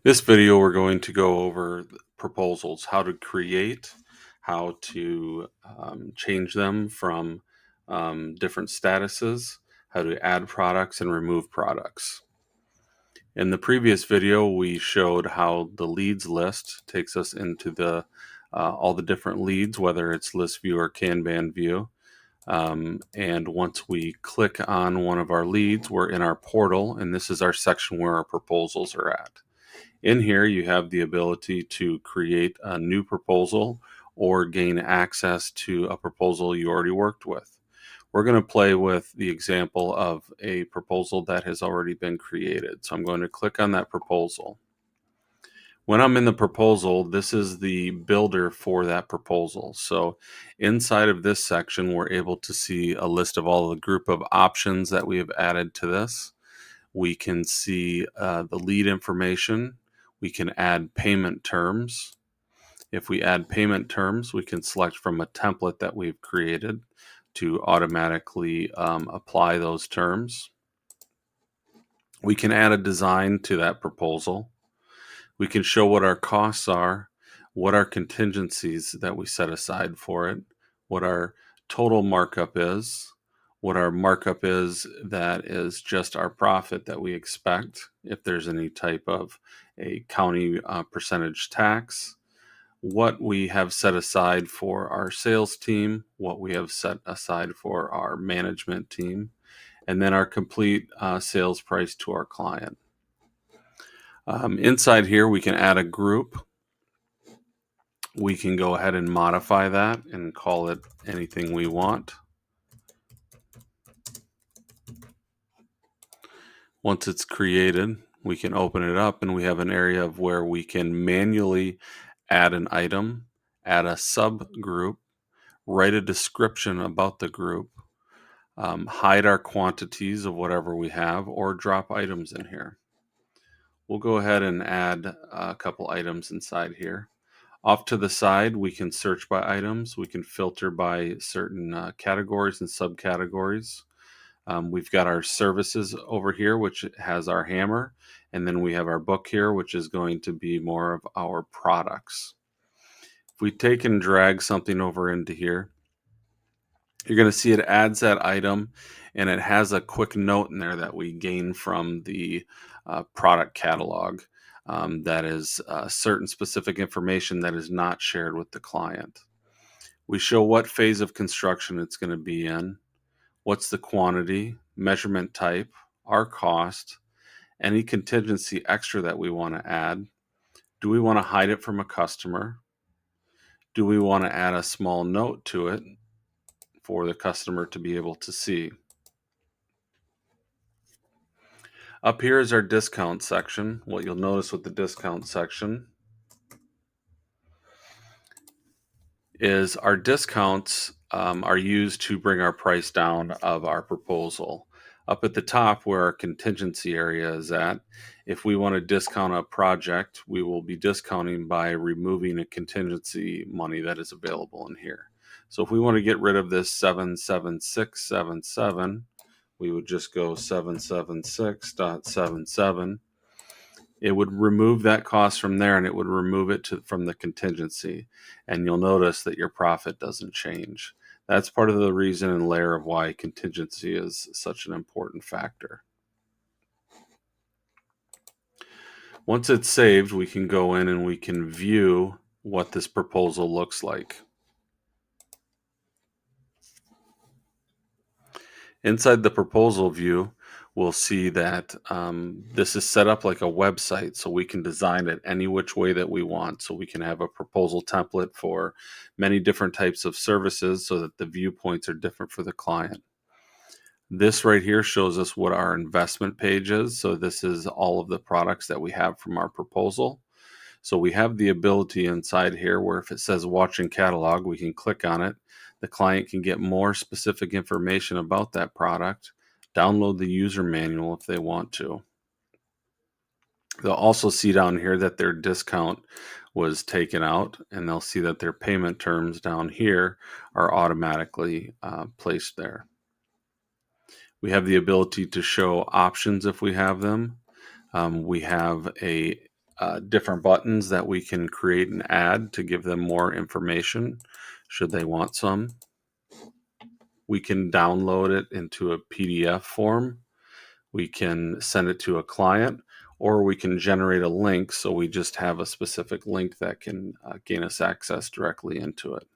This video, we're going to go over proposals, how to create, how to change them from different statuses, how to add products and remove products. In the previous video, we showed how the leads list takes us into the all the different leads, whether it's list view or Kanban view. And once we click on one of our leads, we're in our portal, and this is our section where our proposals are at. In here, you have the ability to create a new proposal or gain access to a proposal you already worked with. We're going to play with the example of a proposal that has already been created. So I'm going to click on that proposal. When I'm in the proposal, this is the builder for that proposal. So inside of this section, we're able to see a list of all the group of options that we have added to this. We can see the lead information. We can add payment terms. If we add payment terms, we can select from a template that we've created to automatically apply those terms. We can add a design to that proposal. We can show what our costs are, what our contingencies that we set aside for it, what our total markup is, what our markup is that is just our profit that we expect, if there's any type of a county percentage tax, what we have set aside for our sales team, what we have set aside for our management team, and then our complete sales price to our client. Inside here, we can add a group. We can go ahead and modify that and call it anything we want. Once it's created, we can open it up and we have an area of where we can manually add an item, add a subgroup, write a description about the group, hide our quantities of whatever we have, or drop items in here. We'll go ahead and add a couple items inside here. Off to the side, we can search by items. We can filter by certain categories and subcategories. We've got our services over here, which has our hammer. And then we have our book here, which is going to be more of our products. If we take and drag something over into here, you're going to see it adds that item, and it has a quick note in there that we gain from the product catalog. That is certain specific information that is not shared with the client. We show what phase of construction it's going to be in, what's the quantity, measurement type, our cost, any contingency extra that we want to add. Do we want to hide it from a customer? Do we want to add a small note to it for the customer to be able to see? Up here is our discount section. What you'll notice with the discount section is our discounts are used to bring our price down of our proposal. Up at the top where our contingency area is at, if we want to discount a project, we will be discounting by removing a contingency money that is available in here. So if we want to get rid of this 77677, we would just go 776.77. It would remove that cost from there, and it would remove it from the contingency. And you'll notice that your profit doesn't change. That's part of the reason and layer of why contingency is such an important factor. Once it's saved, we can go in and we can view what this proposal looks like. Inside the proposal view, we'll see that this is set up like a website, so we can design it any which way that we want. So we can have a proposal template for many different types of services so that the viewpoints are different for the client. This right here shows us what our investment page is. So this is all of the products that we have from our proposal. So we have the ability inside here where if it says watch and catalog, we can click on it. The client can get more specific information about that product, download the user manual if they want to. They'll also see down here that their discount was taken out, and they'll see that their payment terms down here are automatically placed there. We have the ability to show options if we have them. We have a different buttons that we can create and add to give them more information should they want some. We can download it into a PDF form. We can send it to a client, or we can generate a link so we just have a specific link that can gain us access directly into it.